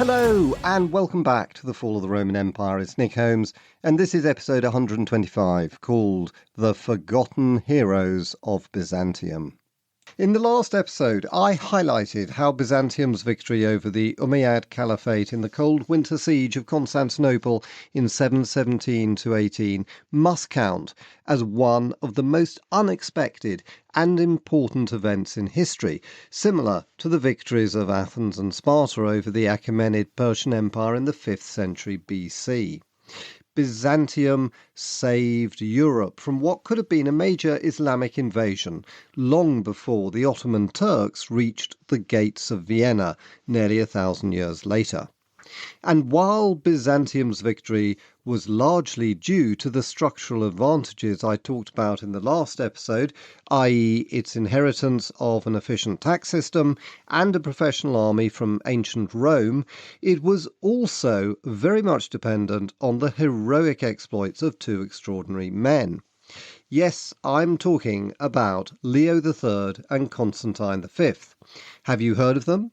Hello and welcome back to The Fall of the Roman Empire. It's Nick Holmes and this is episode 125 called The Forgotten Heroes of Byzantium. In the last episode, I highlighted how Byzantium's victory over the Umayyad Caliphate in the cold winter siege of Constantinople in 717-18 must count as one of the most unexpected and important events in history, similar to the victories of Athens and Sparta over the Achaemenid Persian Empire in the 5th century BC. Byzantium saved Europe from what could have been a major Islamic invasion long before the Ottoman Turks reached the gates of Vienna nearly 1,000 years later. And while Byzantium's victory was largely due to the structural advantages I talked about in the last episode, i.e. its inheritance of an efficient tax system and a professional army from ancient Rome, it was also very much dependent on the heroic exploits of two extraordinary men. Yes, I'm talking about Leo III and Constantine V. Have you heard of them?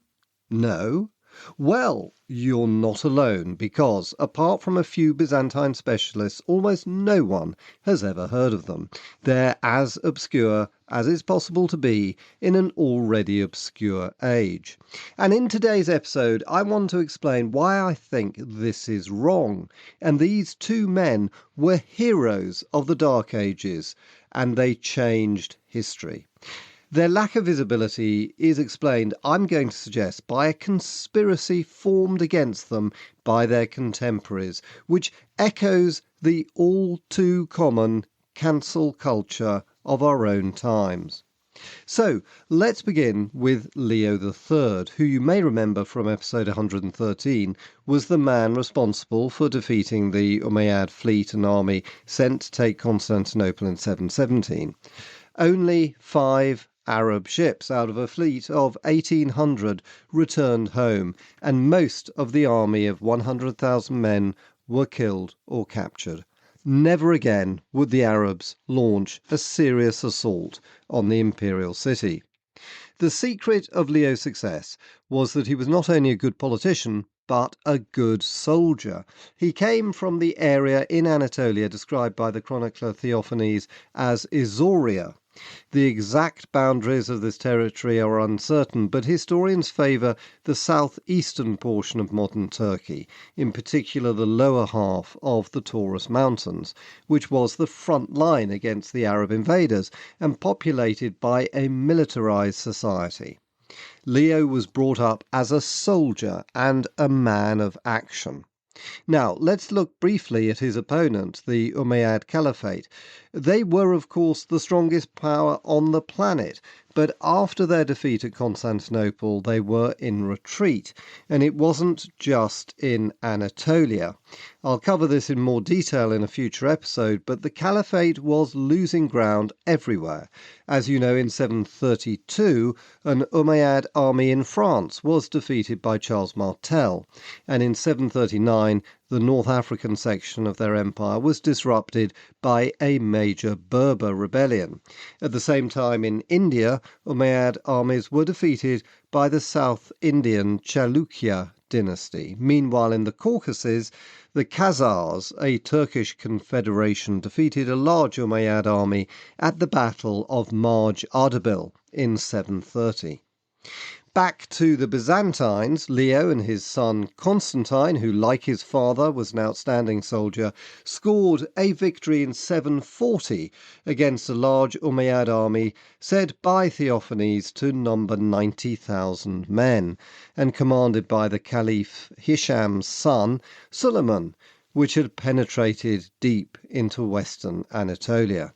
No? Well, you're not alone because, apart from a few Byzantine specialists, almost no one has ever heard of them. They're as obscure as it's possible to be in an already obscure age. And in today's episode, I want to explain why I think this is wrong. And these two men were heroes of the Dark Ages, and they changed history. Their lack of visibility is explained, I'm going to suggest, by a conspiracy formed against them by their contemporaries, which echoes the all too common cancel culture of our own times. So let's begin with Leo III, who you may remember from episode 113 was the man responsible for defeating the Umayyad fleet and army sent to take Constantinople in 717. Only 5 Arab ships out of a fleet of 1,800 returned home, and most of the army of 100,000 men were killed or captured. Never again would the Arabs launch a serious assault on the imperial city. The secret of Leo's success was that he was not only a good politician, but a good soldier. He came from the area in Anatolia described by the chronicler Theophanes as Isauria. The exact boundaries of this territory are uncertain, but historians favour the southeastern portion of modern Turkey, in particular the lower half of the Taurus Mountains, which was the front line against the Arab invaders and populated by a militarised society. Leo was brought up as a soldier and a man of action. Now, let's look briefly at his opponent, the Umayyad Caliphate. They were, of course, the strongest power on the planet, but after their defeat at Constantinople, they were in retreat, and it wasn't just in Anatolia. I'll cover this in more detail in a future episode, but the Caliphate was losing ground everywhere. As you know, in 732, an Umayyad army in France was defeated by Charles Martel, and in 739, the North African section of their empire was disrupted by a major Berber rebellion. At the same time in India, Umayyad armies were defeated by the South Indian Chalukya dynasty. Meanwhile, in the Caucasus, the Khazars, a Turkish confederation, defeated a large Umayyad army at the Battle of Marj Ardabil in 730. Back to the Byzantines, Leo and his son Constantine, who like his father was an outstanding soldier, scored a victory in 740 against a large Umayyad army said by Theophanes to number 90,000 men and commanded by the Caliph Hisham's son Suleiman, which had penetrated deep into western Anatolia.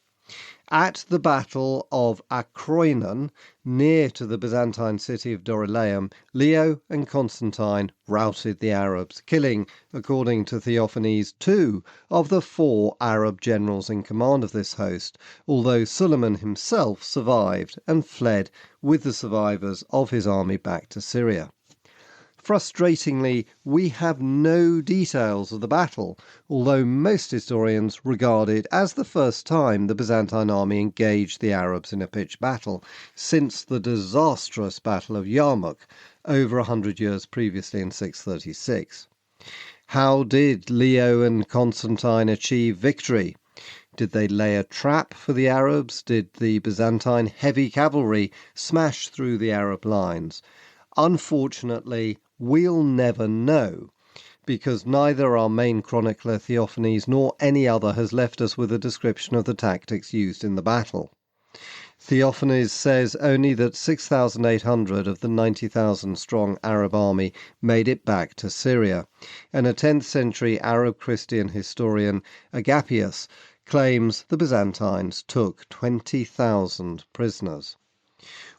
At the Battle of Akroinon, near to the Byzantine city of Dorylaeum, Leo and Constantine routed the Arabs, killing, according to Theophanes, 2 of the 4 Arab generals in command of this host, although Suleiman himself survived and fled with the survivors of his army back to Syria. Frustratingly, we have no details of the battle, although most historians regard it as the first time the Byzantine army engaged the Arabs in a pitched battle since the disastrous Battle of Yarmouk over 100 years previously in 636. How did Leo and Constantine achieve victory? Did they lay a trap for the Arabs? Did the Byzantine heavy cavalry smash through the Arab lines? Unfortunately, we'll never know, because neither our main chronicler Theophanes nor any other has left us with a description of the tactics used in the battle. Theophanes says only that 6,800 of the 90,000 strong Arab army made it back to Syria, and a 10th century Arab Christian historian, Agapius, claims the Byzantines took 20,000 prisoners.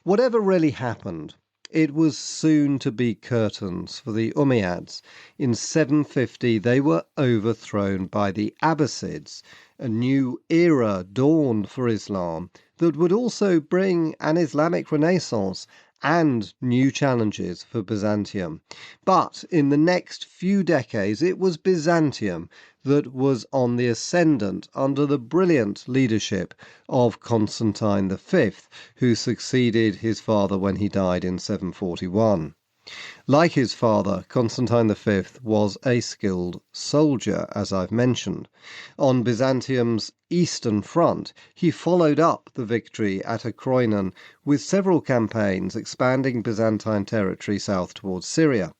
Whatever really happened, it was soon to be curtains for the Umayyads. In 750 they were overthrown by the Abbasids. A new era dawned for Islam that would also bring an Islamic renaissance and new challenges for Byzantium. But in the next few decades, it was Byzantium that was on the ascendant under the brilliant leadership of Constantine V, who succeeded his father when he died in 741. Like his father, Constantine V was a skilled soldier, as I've mentioned. On Byzantium's eastern front, he followed up the victory at Akroinon with several campaigns expanding Byzantine territory south towards Syria.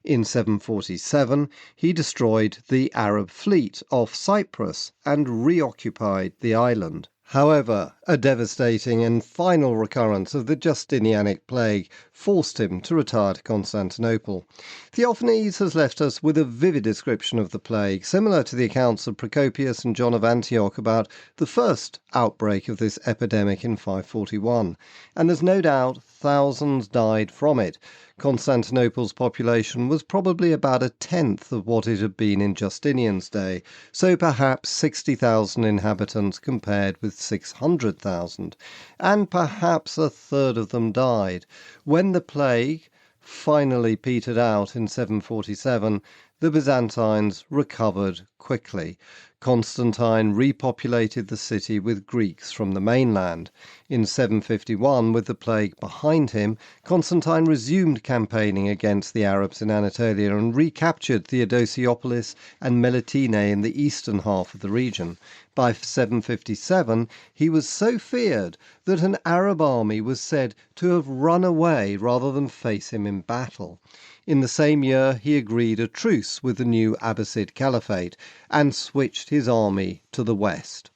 In 747, he destroyed the Arab fleet off Cyprus and reoccupied the island. However, a devastating and final recurrence of the Justinianic plague forced him to retire to Constantinople. Theophanes has left us with a vivid description of the plague, similar to the accounts of Procopius and John of Antioch about the first outbreak of this epidemic in 541, and there's no doubt thousands died from it. Constantinople's population was probably about a tenth of what it had been in Justinian's day, so perhaps 60,000 inhabitants compared with 600,000, and perhaps a third of them died. When the plague finally petered out in 747, the Byzantines recovered quickly. Constantine repopulated the city with Greeks from the mainland. In 751, with the plague behind him, Constantine resumed campaigning against the Arabs in Anatolia and recaptured Theodosiopolis and Melitene in the eastern half of the region. By 757, he was so feared that an Arab army was said to have run away rather than face him in battle. In the same year, he agreed a truce with the new Abbasid Caliphate and switched his army to the west.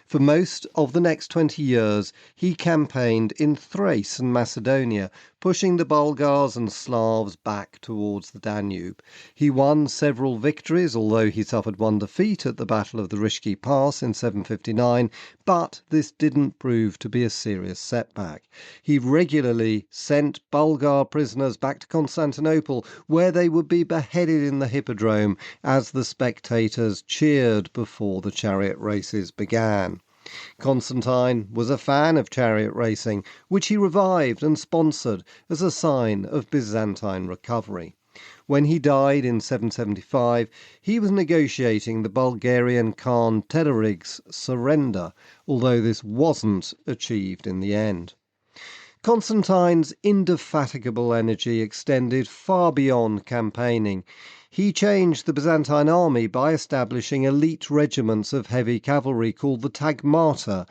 For most of the next 20 years, he campaigned in Thrace and Macedonia, pushing the Bulgars and Slavs back towards the Danube. He won several victories, although he suffered one defeat at the Battle of the Rishki Pass in 759, but this didn't prove to be a serious setback. He regularly sent Bulgar prisoners back to Constantinople, where they would be beheaded in the Hippodrome as the spectators cheered before the chariot races began. Constantine was a fan of chariot racing, which he revived and sponsored as a sign of Byzantine recovery. When he died in 775, he was negotiating the Bulgarian Khan Tedarig's surrender, although this wasn't achieved in the end. Constantine's indefatigable energy extended far beyond campaigning. He changed the Byzantine army by establishing elite regiments of heavy cavalry called the Tagmata,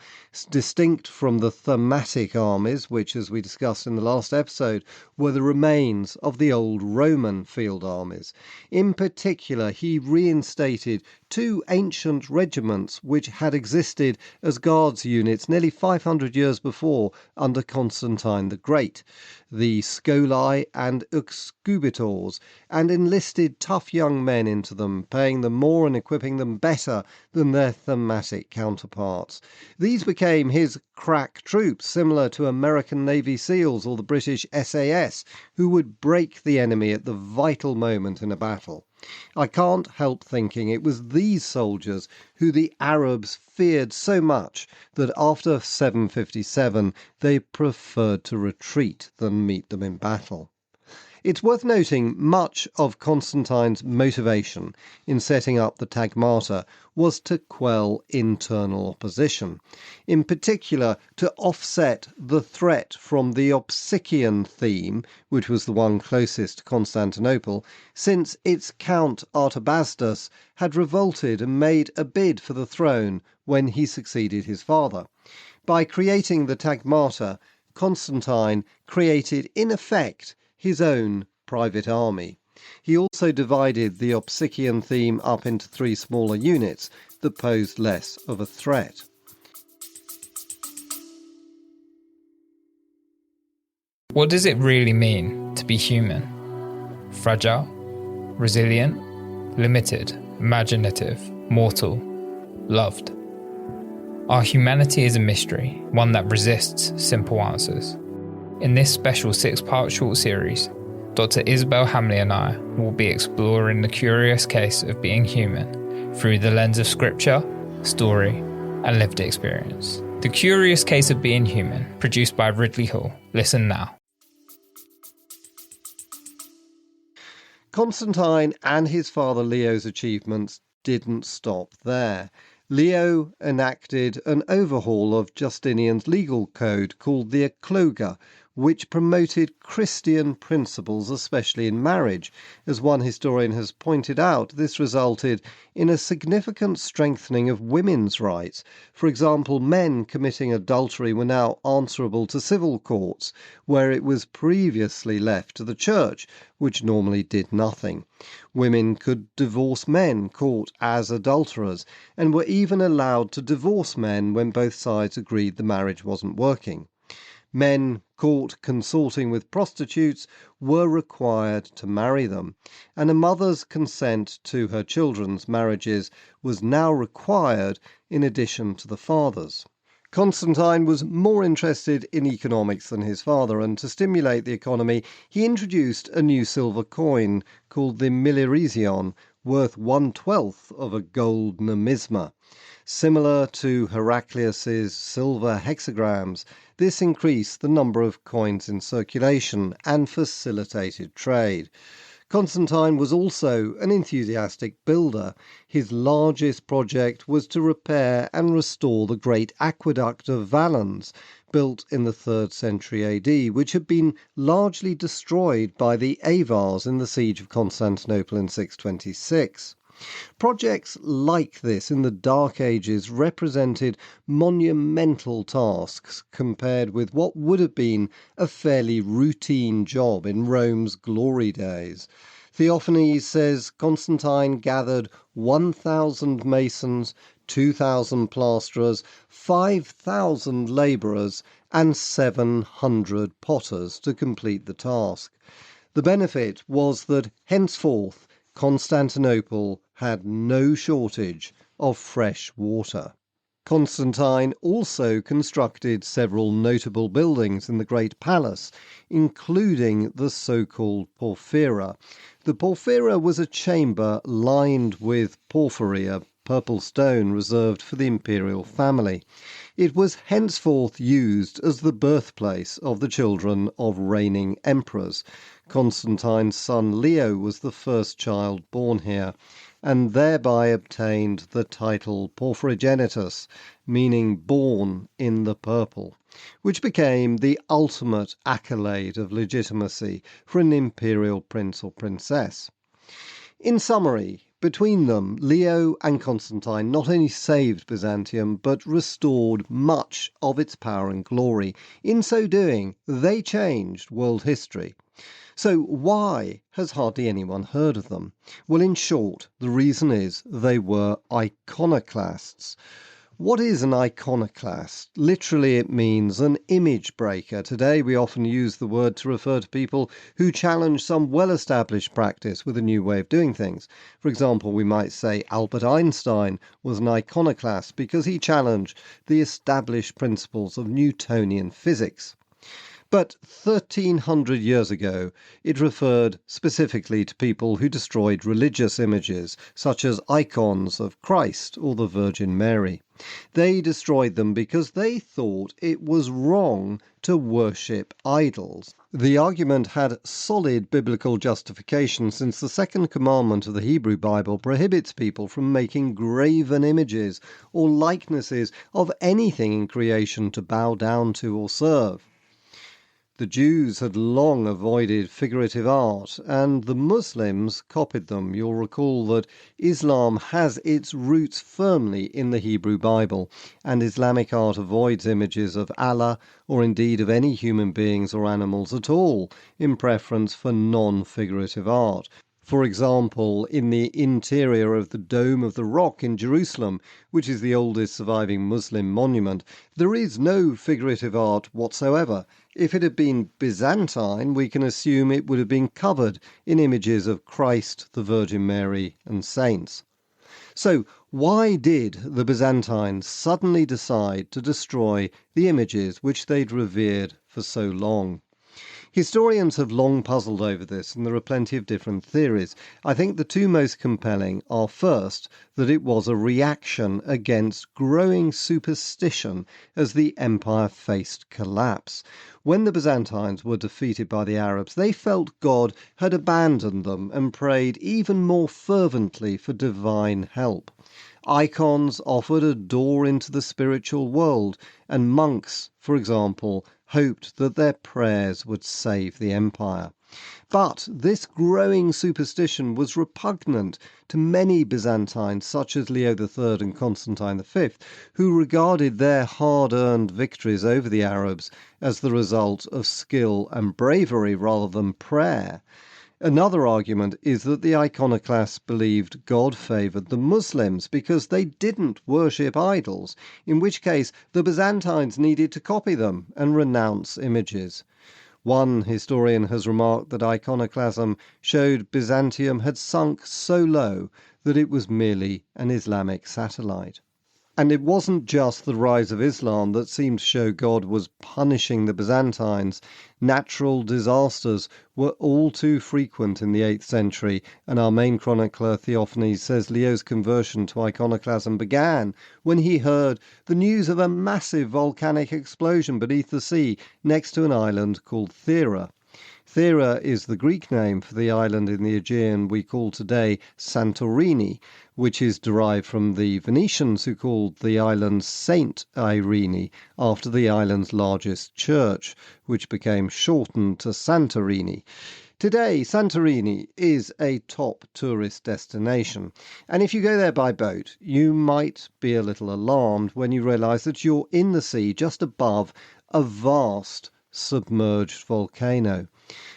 distinct from the thematic armies, which, as we discussed in the last episode, were the remains of the old Roman field armies. In particular, he reinstated two ancient regiments which had existed as guards units nearly 500 years before under Constantine the Great, the Scolae and Uxcubitors, and enlisted tough young men into them, paying them more and equipping them better than their thematic counterparts. These became his crack troops, similar to American Navy SEALs or the British SAS, who would break the enemy at the vital moment in a battle. I can't help thinking it was these soldiers who the Arabs feared so much that after 757 they preferred to retreat than meet them in battle. It's worth noting much of Constantine's motivation in setting up the Tagmata was to quell internal opposition, in particular to offset the threat from the Opsikian theme, which was the one closest to Constantinople, since its Count Artabasdas had revolted and made a bid for the throne when he succeeded his father. By creating the Tagmata, Constantine created, in effect, his own private army. He also divided the Opsikian theme up into 3 smaller units that posed less of a threat. What does it really mean to be human? Fragile, resilient, limited, imaginative, mortal, loved. Our humanity is a mystery, one that resists simple answers. In this special 6-part short series, Dr. Isabel Hamley and I will be exploring the curious case of being human through the lens of scripture, story, and lived experience. The Curious Case of Being Human, produced by Ridley Hall. Listen now. Constantine and his father Leo's achievements didn't stop there. Leo enacted an overhaul of Justinian's legal code called the Ecloga, which promoted Christian principles, especially in marriage. As one historian has pointed out, this resulted in a significant strengthening of women's rights. For example, men committing adultery were now answerable to civil courts, where it was previously left to the church, which normally did nothing. Women could divorce men caught as adulterers, and were even allowed to divorce men when both sides agreed the marriage wasn't working. Men caught consorting with prostitutes were required to marry them, and a mother's consent to her children's marriages was now required in addition to the father's. Constantine was more interested in economics than his father, and to stimulate the economy, he introduced a new silver coin called the millirision, worth 1/12 of a gold numisma. Similar to Heraclius's silver hexagrams, this increased the number of coins in circulation and facilitated trade. Constantine was also an enthusiastic builder. His largest project was to repair and restore the great aqueduct of Valens, built in the 3rd century AD, which had been largely destroyed by the Avars in the siege of Constantinople in 626. Projects like this in the Dark Ages represented monumental tasks compared with what would have been a fairly routine job in Rome's glory days. Theophanes says Constantine gathered 1,000 masons, 2,000 plasterers, 5,000 labourers, and 700 potters to complete the task. The benefit was that henceforth Constantinople had no shortage of fresh water. Constantine also constructed several notable buildings in the Great Palace, including the so-called Porphyra. The Porphyra was a chamber lined with porphyry, a purple stone reserved for the imperial family. It was henceforth used as the birthplace of the children of reigning emperors. Constantine's son Leo was the first child born here, and thereby obtained the title Porphyrogenitus, meaning born in the purple, which became the ultimate accolade of legitimacy for an imperial prince or princess. In summary, between them, Leo and Constantine not only saved Byzantium, but restored much of its power and glory. In so doing, they changed world history. So why has hardly anyone heard of them? Well, in short, the reason is they were iconoclasts. What is an iconoclast? Literally, it means an image breaker. Today, we often use the word to refer to people who challenge some well-established practice with a new way of doing things. For example, we might say Albert Einstein was an iconoclast because he challenged the established principles of Newtonian physics. But 1300 years ago, it referred specifically to people who destroyed religious images, such as icons of Christ or the Virgin Mary. They destroyed them because they thought it was wrong to worship idols. The argument had solid biblical justification, since the second commandment of the Hebrew Bible prohibits people from making graven images or likenesses of anything in creation to bow down to or serve. The Jews had long avoided figurative art, and the Muslims copied them. You'll recall that Islam has its roots firmly in the Hebrew Bible, and Islamic art avoids images of Allah, or indeed of any human beings or animals at all, in preference for non-figurative art. For example, in the interior of the Dome of the Rock in Jerusalem, which is the oldest surviving Muslim monument, there is no figurative art whatsoever. If it had been Byzantine, we can assume it would have been covered in images of Christ, the Virgin Mary, and saints. So, why did the Byzantines suddenly decide to destroy the images which they'd revered for so long? Historians have long puzzled over this, and there are plenty of different theories. I think the two most compelling are, first, that it was a reaction against growing superstition as the empire faced collapse. When the Byzantines were defeated by the Arabs, they felt God had abandoned them and prayed even more fervently for divine help. Icons offered a door into the spiritual world, and monks, for example, hoped that their prayers would save the empire. But this growing superstition was repugnant to many Byzantines, such as Leo III and Constantine V, who regarded their hard-earned victories over the Arabs as the result of skill and bravery rather than prayer. Another argument is that the iconoclasts believed God favoured the Muslims because they didn't worship idols, in which case the Byzantines needed to copy them and renounce images. One historian has remarked that iconoclasm showed Byzantium had sunk so low that it was merely an Islamic satellite. And it wasn't just the rise of Islam that seemed to show God was punishing the Byzantines. Natural disasters were all too frequent in the 8th century, and our main chronicler Theophanes says Leo's conversion to iconoclasm began when he heard the news of a massive volcanic explosion beneath the sea next to an island called Thera. Thera is the Greek name for the island in the Aegean we call today Santorini, which is derived from the Venetians who called the island Saint Irene after the island's largest church, which became shortened to Santorini. Today, Santorini is a top tourist destination, and if you go there by boat, you might be a little alarmed when you realise that you're in the sea just above a vast submerged volcano.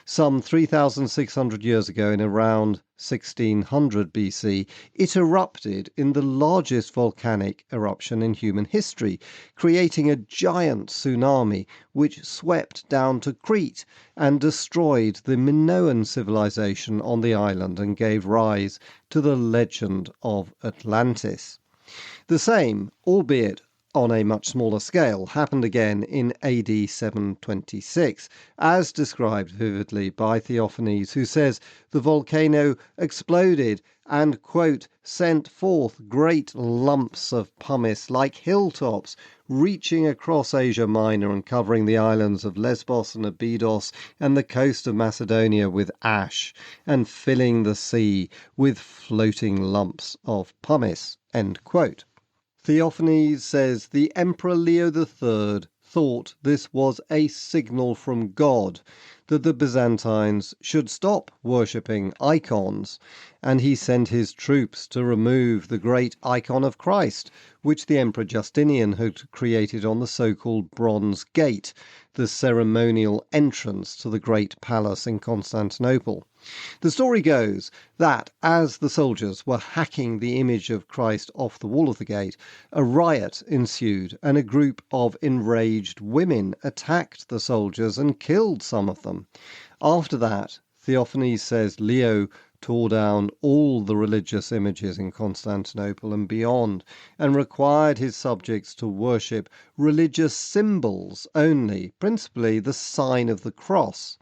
Some 3,600 years ago, in around 1600 BC, it erupted in the largest volcanic eruption in human history, creating a giant tsunami which swept down to Crete and destroyed the Minoan civilization on the island and gave rise to the legend of Atlantis. The same, albeit on a much smaller scale, happened again in AD 726, as described vividly by Theophanes, who says the volcano exploded and, quote, sent forth great lumps of pumice like hilltops, reaching across Asia Minor and covering the islands of Lesbos and Abydos and the coast of Macedonia with ash, and filling the sea with floating lumps of pumice, end quote. Theophanes says the Emperor Leo III thought this was a signal from God that the Byzantines should stop worshipping icons, and he sent his troops to remove the great icon of Christ, which the Emperor Justinian had created on the so-called Bronze Gate, the ceremonial entrance to the great palace in Constantinople. The story goes that as the soldiers were hacking the image of Christ off the wall of the gate, a riot ensued and a group of enraged women attacked the soldiers and killed some of them. After that, Theophanes says Leo tore down all the religious images in Constantinople and beyond, and required his subjects to worship religious symbols only, principally the sign of the cross.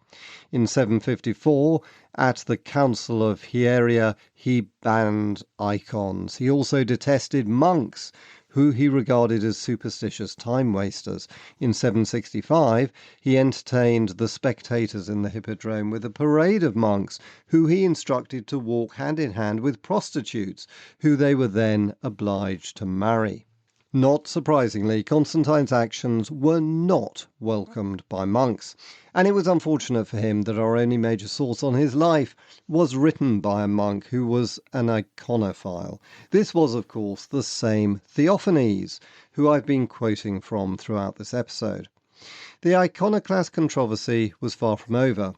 In 754, at the Council of Hieria, he banned icons. He also detested monks, who he regarded as superstitious time-wasters. In 765, he entertained the spectators in the Hippodrome with a parade of monks, who he instructed to walk hand-in-hand with prostitutes, who they were then obliged to marry. Not surprisingly, Constantine's actions were not welcomed by monks, and it was unfortunate for him that our only major source on his life was written by a monk who was an iconophile. This was, of course, the same Theophanes, who I've been quoting from throughout this episode. The iconoclast controversy was far from over.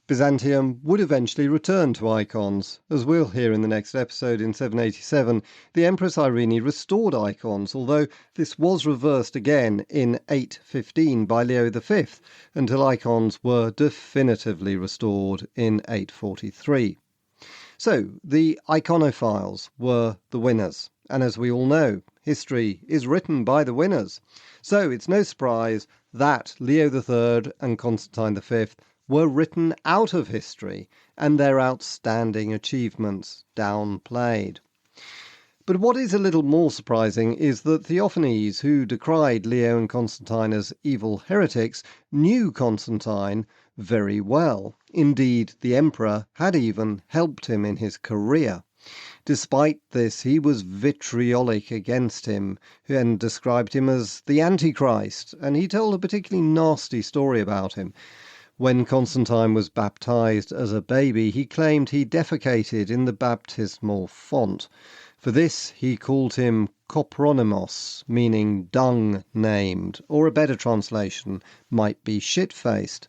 Byzantium would eventually return to icons. As we'll hear in the next episode, in 787, the Empress Irene restored icons, although this was reversed again in 815 by Leo V, until icons were definitively restored in 843. So, the iconophiles were the winners, and as we all know, history is written by the winners. So it's no surprise that Leo III and Constantine V were written out of history and their outstanding achievements downplayed. But what is a little more surprising is that Theophanes, who decried Leo and Constantine as evil heretics, knew Constantine very well. Indeed, the emperor had even helped him in his career. Despite this, he was vitriolic against him and described him as the Antichrist, and he told a particularly nasty story about him. When Constantine was baptized as a baby, he claimed he defecated in the baptismal font. For this, he called him Kopronimos, meaning dung-named, or a better translation might be shit-faced.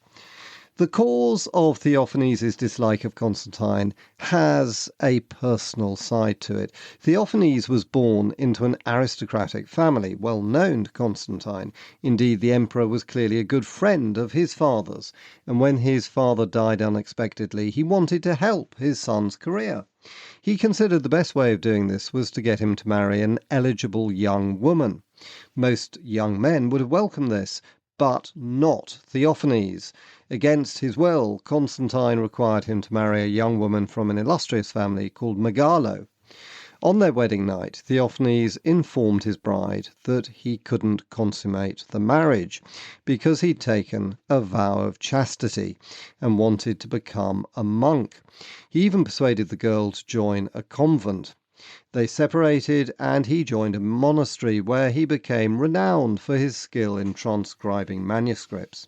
The cause of Theophanes' dislike of Constantine has a personal side to it. Theophanes was born into an aristocratic family, well known to Constantine. Indeed, the emperor was clearly a good friend of his father's, and when his father died unexpectedly, he wanted to help his son's career. He considered the best way of doing this was to get him to marry an eligible young woman. Most young men would have welcomed this, but not Theophanes. Against his will, Constantine required him to marry a young woman from an illustrious family called Megalo. On their wedding night, Theophanes informed his bride that he couldn't consummate the marriage because he'd taken a vow of chastity and wanted to become a monk. He even persuaded the girl to join a convent. They separated and he joined a monastery where he became renowned for his skill in transcribing manuscripts.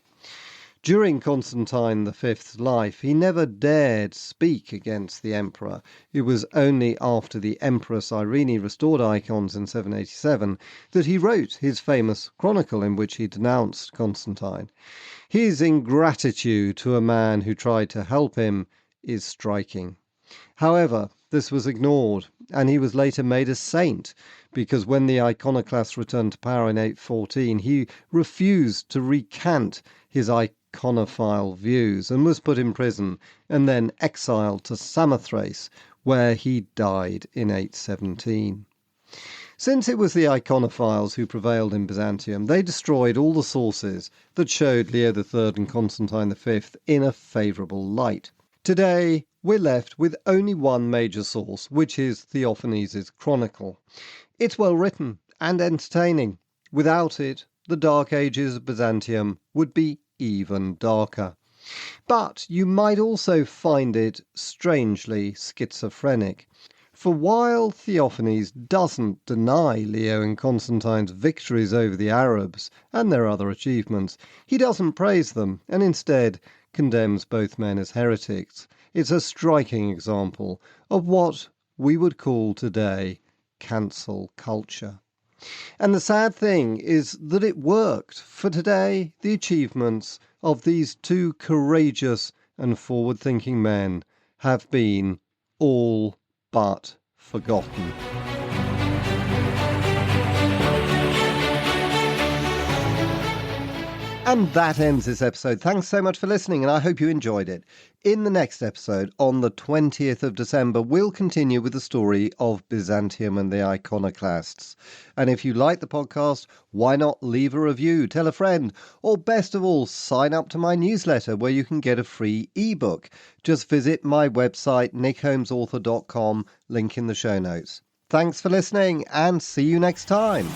During Constantine V's life, he never dared speak against the emperor. It was only after the Empress Irene restored icons in 787 that he wrote his famous chronicle in which he denounced Constantine. His ingratitude to a man who tried to help him is striking. However, this was ignored, and he was later made a saint, because when the iconoclasts returned to power in 814, he refused to recant his iconophile views and was put in prison and then exiled to Samothrace, where he died in 817. Since it was the iconophiles who prevailed in Byzantium, they destroyed all the sources that showed Leo III and Constantine V in a favourable light. Today, we're left with only one major source, which is Theophanes' chronicle. It's well written and entertaining. Without it, the Dark Ages of Byzantium would be even darker. But you might also find it strangely schizophrenic. For while Theophanes doesn't deny Leo and Constantine's victories over the Arabs and their other achievements, he doesn't praise them and instead condemns both men as heretics. It's a striking example of what we would call today cancel culture. And the sad thing is that it worked. For today, the achievements of these two courageous and forward-thinking men have been all but forgotten. And that ends this episode. Thanks so much for listening, and I hope you enjoyed it. In the next episode, on the 20th of December, we'll continue with the story of Byzantium and the iconoclasts. And if you like the podcast, why not leave a review, tell a friend, or best of all, sign up to my newsletter where you can get a free ebook. Just visit my website, nickholmesauthor.com, link in the show notes. Thanks for listening, and see you next time.